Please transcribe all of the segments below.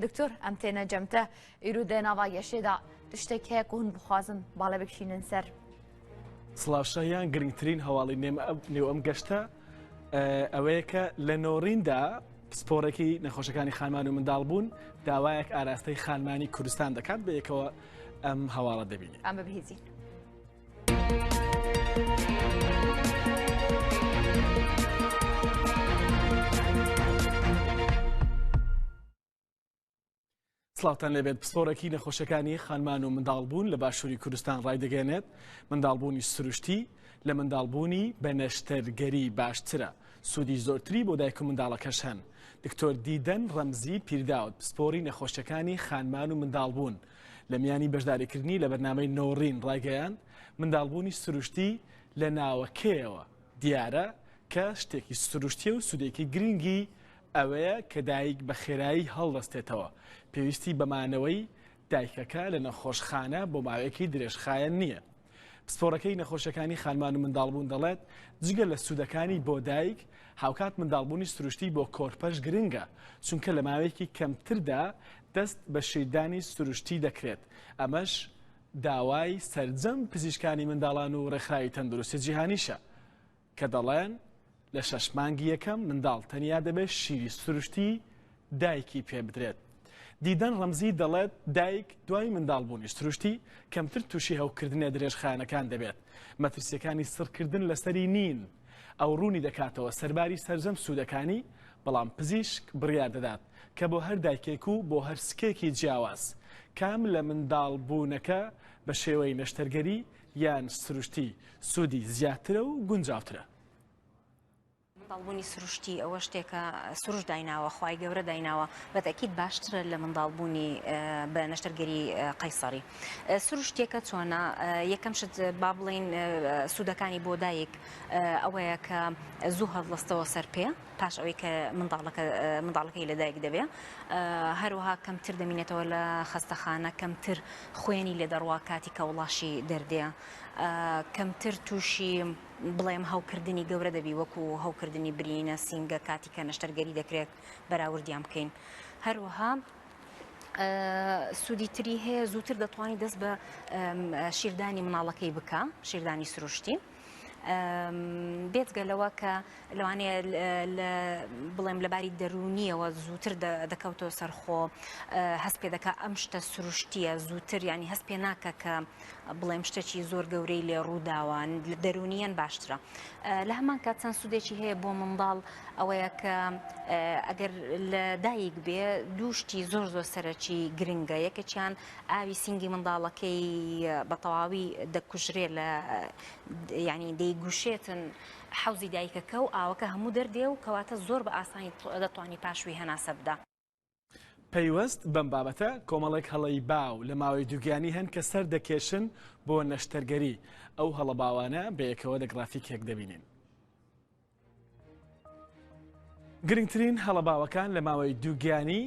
دکتۆر ئەم تێنەجەمتە ئیرودە ناوا یەشێدا تشتێک هەیە و هون بخوازن باڵە بکشینن سەر سڵاوشەیان گرنگترین هەواڵی نێو ئەم گەشتە ئەوەیە کە لە نۆڕیندا پسپۆرێکی نەخۆشەکانی خانمان و منداڵ بوون داوایەک ئاراستەی خانمانی کوردستان دەکات بە یەکەوە ئەم هەواڵە دەبینێت ئەم ببهێزین. سڵاوتان لێبێت پسپۆرێکی نەخۆشەکانی خانمان و منداڵبوون لە باشووری کوردستان ڕایدەگەێنێت منداڵبوونی سروشتی لە منداڵبوونی بە نەشتەرگەری باشترە سوودی زۆرتری بۆ دایک و منداڵەکەش هەن. دکتۆر دیدەن ڕەمزی پیرداوت پسپۆری نەخۆشەکانی خانمان و منداڵبوون لە میانی بەشداریکردنی لە بەرنامەی نۆڕین ڕایگەیاند منداڵبوونی سروشتی لە ناوەکەیەوە دیارە کە شتێکی سروشتی و سوودێکی گرنگی ئەوەیە کە دایک بە خێرایی هەڵدەستێتەوە پێویستی بەمانەوەی دایکەکە لە نەخۆشخانە بۆ ماوەیەکی درێژخایەن نییە. پسپۆرەکەی نەخۆشەکانی خانمان و منداڵبوون دەڵێت جگە لە سوودەکانی بۆ دایک هاوکات منداڵبوونی سروشتی بۆ کۆرپەش گرنگە چونکە لە ماوەیەکی کەمتردا دەست بە شیردانی سروشتی دەکرێت. ئەمەش داوای سەرجەم پزیشکانی منداڵان و ڕێکخراوی تەندروستی جیهانیشە کە دەڵێن لە 6 مانگی یەکەم منداڵ تەنیا دەبێت شیری سروشتی دایکی پێ بدرێت. دیدەن ڕەمزی دەڵێت دایک دوای منداڵبوونی سروشتی کەمتر تووشی هەوکردنە درێژخایەنەکان دەبێت. مەترسیەکانی سڕکردن لەسەری نین ئەو ڕوونی دەکاتەوە سەرباری سەرجەم سوودەکانی بەڵام پزیشک بڕیار دەدات کە بۆ هەر دایکێک و بۆ هەر سکێکی جیاواز کام لە منداڵبوونەکە بە شێوەی نەشتەرگەری یان سروشتی سوودی زیاترە و گونجاوترە. منداڵبوونی سروشتی ئەوە شتێکە سروش دایناوە خوای گەورە دایناوە بەتەکید باشترە لە منداڵبوونی بە نەشتەرگەری قەیسەری. سروشتێکە چۆنە یەکەم شت با بڵێن سوودەکانی بۆ دایک ئەوەیە کە زوو هەڵدەستەوە سەر پێ پاش ئەوەی کە منداڵەکەی لە دایک دەبێ هەروەها کەمتر دەمینێتەوە لە خەستەخانە کەمتر خوێنی لێ دەڕوا کاتی کە وڵاشی دەردێ کەمتر تووشی بڵێم هەوکردنی گەورە دەبی وەکو هەوکردنی برینە سینگە کاتی کە نەشتەرگەری دەکرێت بەراوردیان بکەین. هەروەها سوودی تری هەیە زووتر دەتوانانی دەست بە شیردانی مناڵەکەی بکە شیردانی سروشتی بێجگەلەوە کە لەوانەیە بڵێم لەباری دەرونیەوە زووتر دەکەوتەوە سەرخۆ هەست پێ دەکات ئەم شتە سروشتیە زووتر ینی هەست پێ ناکە کە بڵێم شتێکی زۆر گەورەی لێ ڕووداوان دەرونیەن باشترە. لە هەمان کات چەند سوودێکی هەیە بۆ منداڵ ئەوەیە کە ئەگەر لە دایک بێ دووشتی زۆر زۆر سەرەکی گرنگە یەکێکیان ئاوی سینگی منداڵەکەی بە تەواوی دەکوژرێ لە ینی دەیگوشێتن حەوزی دایکەکە و ئاوەکە هەموو دەردێ و کەواتە زۆر بە ئاسانی دەتوانی پاشوی هەناسە بدە. پەیوەست بەم بابەتە کۆمەڵێک هەڵەی باو لە ماوەی دووگیانی هەن کە سەر دەکێشن بۆ نەشتەرگەری ئەو هەڵە باوانە بە یەکەوە لە گرافیکێک دەبینین. گرنگترین هەڵە باوەکان لە ماوەی دووگیانی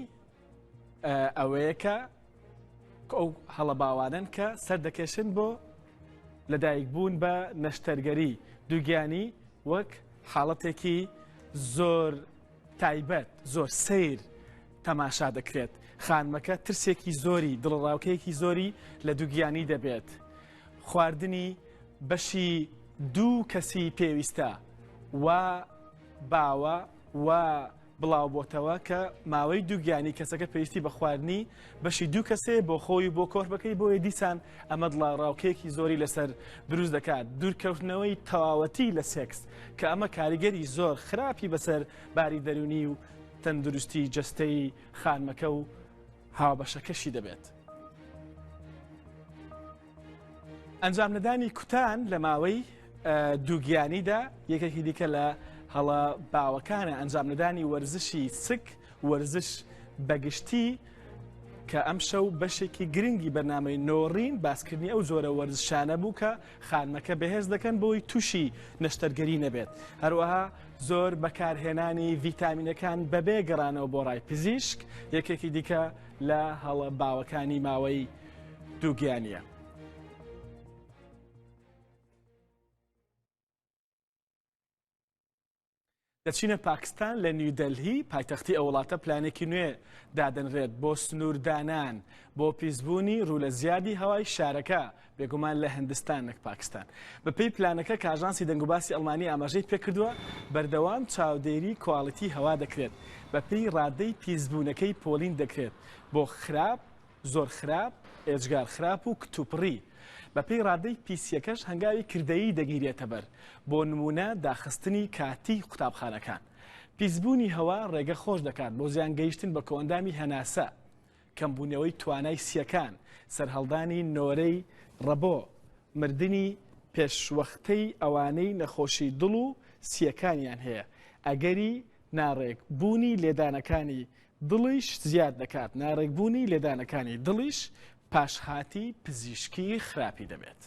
ئەوەیە کە ئەو هەڵە باوانن کە سەر دەکێشن بۆ لەدایکبوون بە نەشتەرگەری دووگیانی وەک حاڵەتێکی زۆر تایبەت زۆر سیر تەماشا دەکرێت. خانمەکە ترسێکی زۆری دڵڕاوکەیەکی زۆری لە دووگیانی دەبێت. خواردنی بەشی دوو کەسی پێویستە و باوە و بڵاو بۆتەوە کە ماوەی دووگیانی کەسەکە پێویستی بە خواردنی بەشی دوو کەسێ بۆ خۆی بۆ کۆرپەکەی بۆیە دیسان ئەمە دڵڕاوکەیەکی زۆری لەسەر دروست دەکات. دوورکەوتنەوەی تەواوەتی لە سێکس کە ئەمە کاریگەری زۆر خراپی بەسەر باری دەرونی و تەندروستی جەستەی خانمەکە و هاوبەشەکەشی دەبێت. ئەنجام نەدانی کوتان لە ماوەی دووگیانیدا یەکێکی دیکە لە هەڵە باوەکانە ئەنجام نەدانی وەرزشی سک وەرزش بەگشتی کە ئەم شەو بەشێکی گرنگی بەرنامەی نۆڕین باسکردنی ئەو زۆرە وەرزشانە بوو کە خانمەکە بەهێز دەکەن بۆی تووشی نەشتەرگەری نەبێت. هەروەها زۆر بەکارهێنانی ڤیتامینەکان بەبێ گەڕانەوە بۆ ڕای پزیشک یەکێکی دیکە لە هەڵە باوەکانی ماوەی دووگیانیە. دەچینە پاکستان لە نیودەلهی پایتەختی ئەو وڵاتە پلانێکی نوێ دادەنرێت بۆ سنووردانان بۆ پیسبوونی ڕوو لە زیادی هەوای شارەکە بێگومان لە هندستان نەک پاکستان. بەپێی پلانەکە کە ئاژانسی دەنگوباسی ئەڵمانی ئاماژەی پێکردووە بەردەوام چاودێری کواڵیتی هەوا دەکرێت بەپێی ڕادەی پیسبوونەکەی پۆلین دەکرێت بۆ خراپ، زۆر خراپ، ئێجگار خراپ و کتوپڕی. بەپێی ڕادەی پیسیەکەش هەنگاوی کردەیی دەگیرێتە بەر بۆ نمونە داخستنی کاتی قوتابخانەکان. پیسبوونی هەوا ڕێگە خۆش دەکات بۆ زیان گەیشتن بە کۆندامی هەناسە، کەمبوونەوەی توانای سیەکان، سەرهەڵدانی نۆرەی ڕەبۆ، مردنی پێشوەختەی ئەوانەی نەخۆشی دڵ و سیەکانیان هەیە. ئەگەری ناڕێکبوونی لێدانەکانی دڵیش زیاد دەکات. ناڕێکبوونی لێدانەکانی دڵیش پاشهاتی پزیشکی خراپی دەبێت.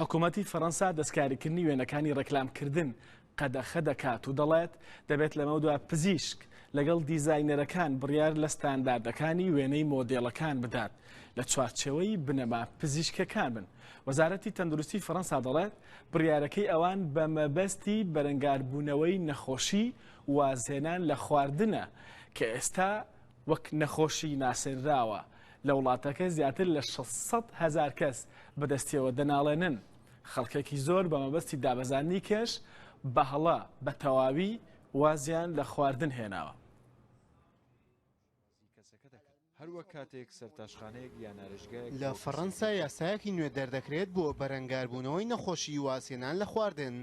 حکوومەتی فەڕەنسا دەستکاریکردنی وێنەکانی ڕێکلامکردن قەدەخە دەکات و دەڵێت دەبێت لەمەوەدا پزیشک لەگەڵ دیزاینەرەکان بڕیار لە ستانداردەکانی وێنەی مۆدێڵەکان بدات لە چوارچێوەی بنەما پزیشکەکان بن. وەزارەتی تەندروستی فەڕەنسا دەڵێت بڕیارەکەی ئەوان بە مەبەستی بەرەنگاربوونەوەی نەخۆشی وازهێنان لە خواردنە کە ئێستا وەک نەخۆشی ناسێنراوە لە وڵاتەکە زیاتر لە 600,000 کەس بەدەستیەوە دەناڵێنن. خەڵکێکی زۆر بە مەبەستی دابەزانی کێش بەهەڵە بە تەواوی وازیان لە خواردن هێناوە. هەروە کاتێک سەرتاشخانەیەک یان نارێژگایەک لە فەڕەنسا یاسایەکی نوێ دەردەکرێت بۆ بەرەنگاربوونەوەی نەخۆشی واسێنان لە خواردن.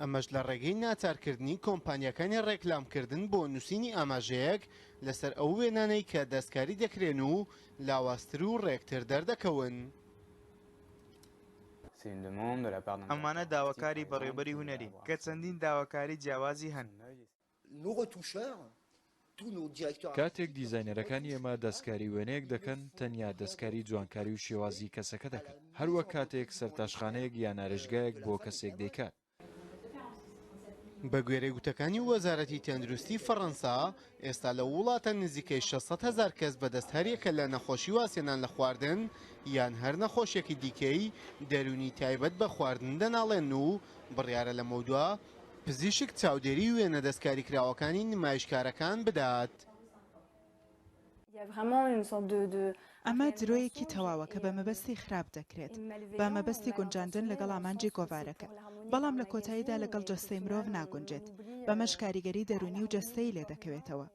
ئەمەش لە ڕێگەی ناچارکردنی کۆمپانیەکانی ڕێکلامکردن بۆ نووسینی ئاماژەیەک لەسەر ئەو وێنانەی کە دەستکاری دەکرێن و لاوااستر و ڕێکتر دەردەکەون. ئەمانە داواکاری بەڕێوەبەری هونەری کە چەندین داواکاری جیاوازی هەن. کاتێک دیزاینەرەکانی ئێمە دەستکاری وێنەیەک دەکەن تەنیا دەستکاری جوانکاری و شێوازی کەسەکە دەکەن. هەروە کاتێک سەرتاشخانەیەک یان نارێژگایەک بۆ کەسێک دەیکات. بە گوێرەی وتەکانی وەزارەتی تەندروستی فەڕەنسا ئێستا لە وڵاتە نزیکەی 600,000 کەس بەدەستهارێکە لە نەخۆشی واسێنان لە خواردن یان هەر نەخۆشیێکی دیکەی دەرونی تایبەت بە خواردن دەناڵێن و بڕیارە لە مەودووە پزیشک چاودێری وێنە دەستکاری کراوەکانی نمایشکارەکان بدات. ئەمە درۆیەکی تەواوە کە بە مەبەستی خراپ دەکرێت بە مەبەستی گونجاندن لەگەڵ ئامانجی گۆڤارەکە، بەڵام لە کۆتاییدا لەگەڵ جەستەی مرۆڤ ناگونجێت. بەمەش کاریگەری دەرونی و جەستەی لێ دەکەوێتەوە.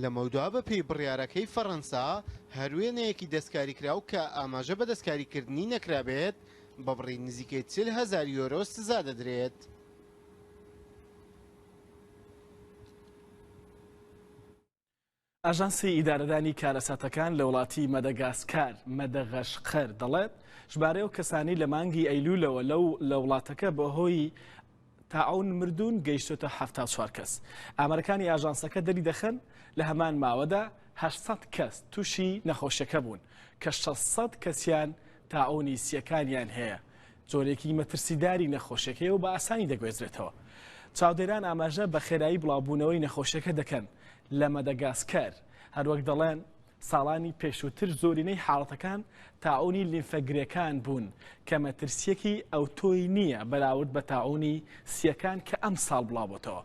لە مەودووە بە پێی بڕیارەکەی فەڕەنسا هەروێنەیەکی دەستکاری کراو کە ئاماژە بە دەستکاریکردنی نەکرابێت بە بڕی نزیکەی 40,000 یۆرۆ سزا دەدرێت. ئاژانسی ئیدارەدانی کارەساتەکان لە وڵاتی مەدەگاسکار مەدەغەشقەر دەڵێت ژمارە و کەسانی لە مانگی ئەیلولەوە لە وڵاتەکە بەهۆی تاعون مردون گەیشتۆتە 74 کەس. ئامارەکانی ئاژانسەکە دەری دەخەن لە هەمان ماوەدا 800 کەس تووشی نەخۆشیەکە بوون کە 600 کەسیان تاعونی سیەکانیان هەیە. جۆرێکی مەترسیداری نەخۆشیەکەی و بە ئاسانی دەگوێزرێتەوە. چاودێران ئاماژە بە خێرایی بڵاوبوونەوەی نەخۆشیەکە دەکەن لە مەدەگاسکەر. هەروەک دەڵێن ساڵانی پێشووتر زۆرینەی حاڵەتەکان تاعونی لیمفەگرەکان بوون کە مەترسیەکی ئەوتۆی نییە بەراورد بە تاعونی سیەکان کە ئەم ساڵ بڵاوبووتەوە.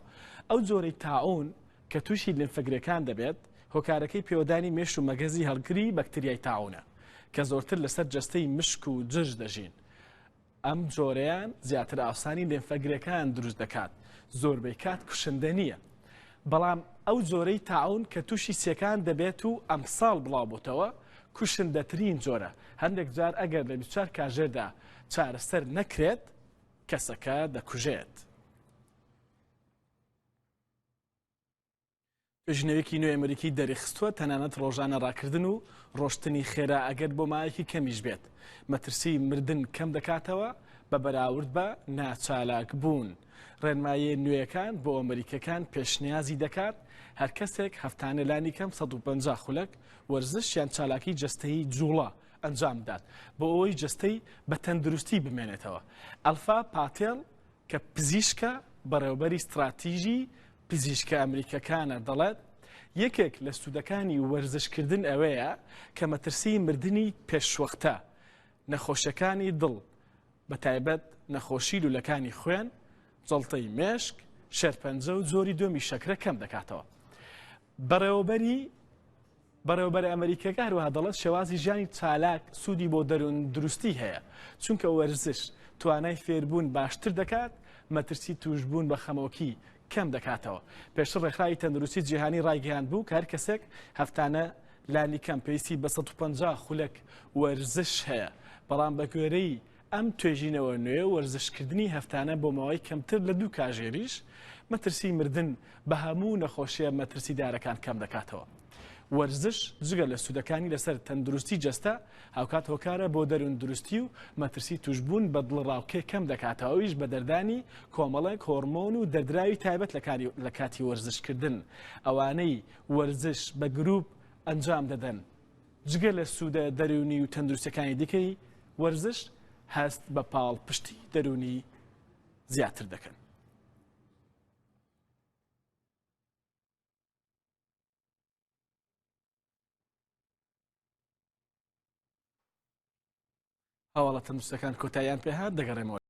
ئەو جۆرەی تاعون کە تووشی لیمفەگرەکان دەبێت هۆکارەکەی پێوەدانی مێش و مەگەزی هەڵگری بەکتریای تاعونە کە زۆرتر لەسەر جەستەی مشک و جژ دەژین. ئەم جۆرەیان زیاتر ئاسانی لیمفەگرەکان دروست دەکات. زۆربەی کات کوشندە نییە. بەڵام ئەو جۆرەی تاعون کە تووشی سیەکان دەبێت و ئەم ساڵ بڵاوبووتەوە کوشندەترین جۆرە. هەندێک جار ئەگەر لە 24 کاژێردا چارەسەر نەکرێت کەسەکە دەکوژێت. توێژینەوەیەکی نوێی ئەمریکی دەریخستووە تەنانەت ڕۆژانە ڕاکردن و ڕۆشتنی خێرا ئەگەر بۆ مایەکی کەمیش بێت. مەترسی مردن کەم دەکاتەوە بە بەراورد بە ناچالاک بوون. ڕێنمایە نوێیەکان بۆ ئەمریکەکان پێشنیازی دەکات هەر کەسێک هەفتانە لانی کەم 150 خولەک وەرزش یان چالاکی جەستەیی جوڵە ئەنجام بدات بۆ ئەوەی جەستەی بە تەندروستی بمێنێتەوە. ئەلفا پاتێڵ کە پزیشکە بەڕێوەبەری استراتیژی پزیشکە ئەمریکەکانە دەڵێت یەکێک لە سوودەکانی وەرزشکردن ئەوەیە کە مەترسی مردنی پێشوەختە، نەخۆشیەکانی دڵ، بە تایبەت نەخۆشی لولەکانی خوێن، جەڵتەی مێشک، شێرپەنجە و زۆری دۆمی شەکرە کەم دەکاتەوە. بەڕێوەبەری ئەمریکەکە هەروەها دەڵێت شێوازی ژیانی چالاک سوودی بۆ دەروون دروستی هەیە، چونکە وەرزش توانای فێربوون باشتر دەکات، مەترسی توشبوون بە خەمۆکی کەم دەکاتەوە. پێشتر ڕێکخراوی تەندروستی جیهانی ڕایگەیاند بوو کە هەر کەسێک هەفتانە لانی کەم پێویستی بە 150 خولەک وەرزش هەیە، بەڵام بە گوێرەی ئەم توێژینەوە نوێ وەرزشکردنی هەفتانە بۆ ماوەی کەمتر لە 2 کاژێریش مەترسی مردن بە هەموو نەخۆشیە مەترسیدارەکان کەم دەکاتەوە. وەرزش جگە لە سوودەکانی لەسەر تەندروستی جەستە هاوکات هۆکارە بۆ دەروون دروستی و مەترسی توشبوون بە دڵڕاوکێ کەم دەکاتەوەیش بە دەردانی کۆمەڵێک هۆرمۆن و دەردراوی تایبەت لە کاتی وەرزشکردن. ئەوانەی وەرزش بە گروپ ئەنجام دەدەن جگە لە سوودە دەروونی و تەندروستەکانی دیکەی وەرزش هەست بە پاڵ پشتی دەروونی زیاتر دەکەن. هەواڵە تەندروستەکان کۆتاییان پێهات دەگەڕێمەوە.